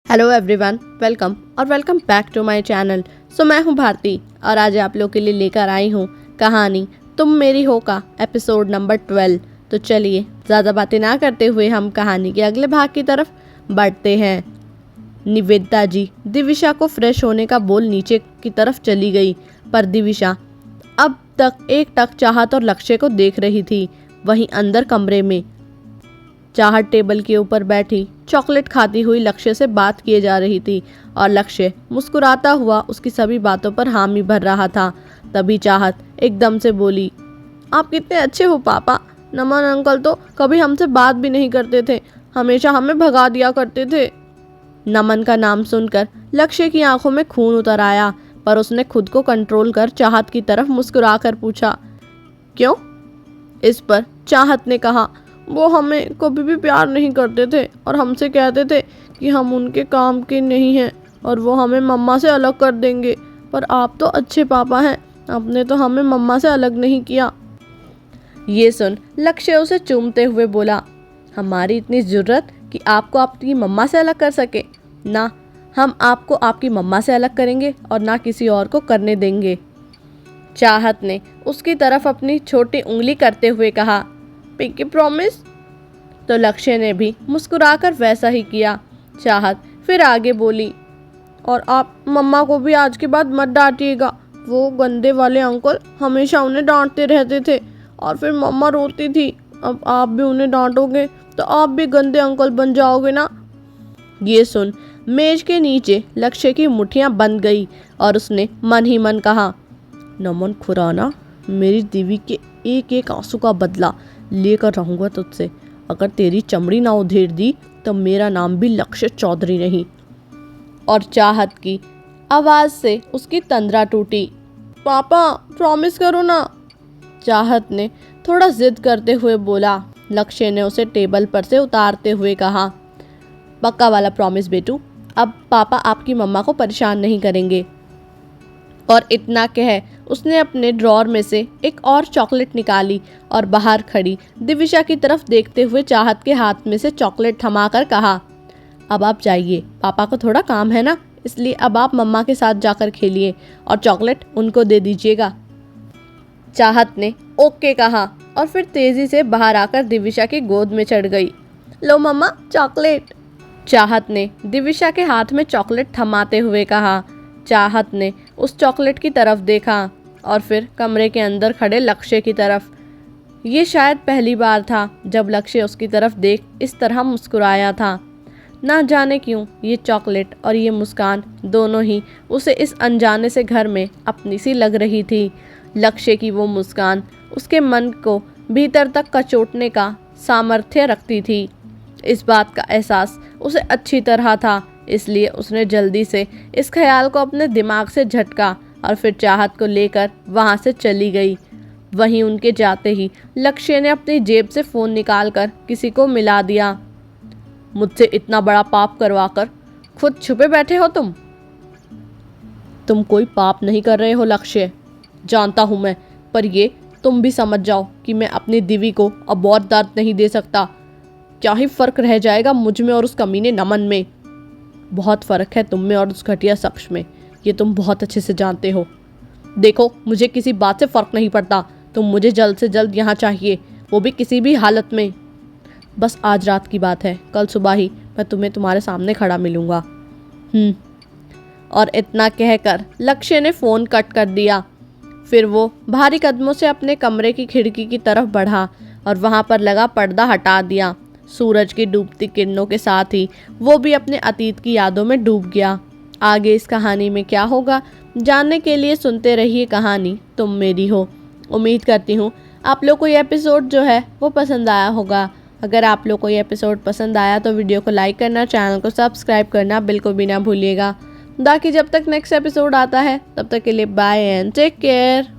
Hello everyone, welcome back to my channel. मैं हूं भारती और आज आप लोग के लिए लेकर आई हूं कहानी तुम मेरी हो का एपिसोड नंबर 12। तो चलिए ज़्यादा बातें ना करते हुए हम कहानी के अगले भाग की तरफ बढ़ते हैं। निवेदिता जी दिविशा को फ्रेश होने का बोल नीचे की तरफ चली गई, पर दिविशा अब तक एक टक चाहत और लक्ष्य को देख रही थी। वहीं अंदर कमरे में चाहत टेबल के ऊपर बैठी चॉकलेट खाती हुई लक्ष्य से बात किए जा रही थी और लक्ष्य मुस्कुराता हुआ उसकी सभी बातों पर हामी भर रहा था। तभी चाहत एकदम से बोली, आप कितने अच्छे हो पापा। नमन अंकल तो कभी हमसे बात भी नहीं करते थे, हमेशा हमें भगा दिया करते थे। नमन का नाम सुनकर लक्ष्य की आंखों में खून उतर आया, पर उसने खुद को कंट्रोल कर चाहत की तरफ मुस्कुराकर पूछा, क्यों? इस पर चाहत ने कहा, वो हमें कभी भी प्यार नहीं करते थे और हमसे कहते थे कि हम उनके काम के नहीं हैं और वो हमें मम्मा से अलग कर देंगे। पर आप तो अच्छे पापा हैं, आपने तो हमें मम्मा से अलग नहीं किया। ये सुन लक्ष्य उसे चूमते हुए बोला, हमारी इतनी ज़रूरत कि आपको आपकी मम्मा से अलग कर सके ना। हम आपको आपकी मम्मा से अलग करेंगे और ना किसी और को करने देंगे। चाहत ने उसकी तरफ अपनी छोटी उंगली करते हुए कहा, पिंकी प्रॉमिस। तो लक्ष्य ने भी मुस्कुराकर वैसा ही किया। चाहत फिर आगे बोली, और आप मम्मा को भी आज के बाद मत डांटिएगा, वो गंदे वाले अंकल हमेशा उन्हें डांटते रहते थे और फिर मम्मा रोती थी। अब आप भी उन्हें डांटोगे तो आप भी गंदे अंकल बन जाओगे ना। ये सुन मेज के नीचे लक्ष्य की मुट्ठियां बंद गई और उसने मन ही मन कहा, नमन खुराना, मेरी दीवी के एक एक आंसू का बदला लेकर रहूँगा तुझसे। अगर तेरी चमड़ी ना उधेड़ दी तो मेरा नाम भी लक्ष्य चौधरी नहीं। और चाहत की आवाज़ से उसकी तंद्रा टूटी। पापा प्रॉमिस करो ना। चाहत ने थोड़ा जिद करते हुए बोला। लक्ष्य ने उसे टेबल पर से उतारते हुए कहा, पक्का वाला प्रॉमिस बेटू, अब पापा आपकी मम्मा को परेशान नहीं करेंगे। और इतना कह उसने अपने ड्रॉर में से एक और चॉकलेट निकाली और बाहर खड़ी दिविशा की तरफ देखते हुए चाहत के हाथ में से चॉकलेट थमाकर कहा, अब आप जाइए, पापा को थोड़ा काम है ना, इसलिए अब आप मम्मा के साथ जाकर खेलिए और चॉकलेट उनको दे दीजिएगा। चाहत ने ओके कहा और फिर तेजी से बाहर आकर दिविशा की गोद में चढ़ गई। लो मम्मा चॉकलेट। चाहत ने दिविशा के हाथ में चॉकलेट थमाते हुए कहा। चाहत ने उस चॉकलेट की तरफ देखा और फिर कमरे के अंदर खड़े लक्ष्य की तरफ। ये शायद पहली बार था जब लक्ष्य उसकी तरफ देख इस तरह मुस्कुराया था। ना जाने क्यों ये चॉकलेट और ये मुस्कान दोनों ही उसे इस अनजाने से घर में अपनी सी लग रही थी। लक्ष्य की वो मुस्कान उसके मन को भीतर तक कचोटने का सामर्थ्य रखती थी। इस बात का एहसास उसे अच्छी तरह था, इसलिए उसने जल्दी से इस ख्याल को अपने दिमाग से झटका और फिर चाहत को लेकर वहाँ से चली गई। वहीं उनके जाते ही लक्ष्य ने अपनी जेब से फ़ोन निकालकर किसी को मिला दिया। मुझसे इतना बड़ा पाप करवाकर खुद छुपे बैठे हो तुम कोई पाप नहीं कर रहे हो लक्ष्य, जानता हूँ मैं, पर ये तुम भी समझ जाओ कि मैं अपनी दिवी को अब और दर्द नहीं दे सकता। क्या ही फ़र्क रह जाएगा मुझ में और उस कमीने नमन में। बहुत फ़र्क है तुम में और उस घटिया शख्स में, ये तुम बहुत अच्छे से जानते हो। देखो मुझे किसी बात से फ़र्क नहीं पड़ता, तुम मुझे जल्द से जल्द यहाँ चाहिए, वो भी किसी भी हालत में। बस आज रात की बात है, कल सुबह ही मैं तुम्हें तुम्हारे सामने खड़ा मिलूँगा। और इतना कहकर लक्ष्य ने फ़ोन कट कर दिया। फिर वो भारी कदमों से अपने कमरे की खिड़की की तरफ बढ़ा और वहाँ पर लगा पर्दा हटा दिया। सूरज की डूबती किरणों के साथ ही वो भी अपने अतीत की यादों में डूब गया। आगे इस कहानी में क्या होगा जानने के लिए सुनते रहिए कहानी तुम मेरी हो। उम्मीद करती हूँ आप लोग को ये एपिसोड जो है वो पसंद आया होगा। अगर आप लोग को ये एपिसोड पसंद आया तो वीडियो को लाइक करना, चैनल को सब्सक्राइब करना बिल्कुल भी ना भूलिएगा। बाकी जब तक नेक्स्ट एपिसोड आता है तब तक के लिए बाय एंड टेक केयर।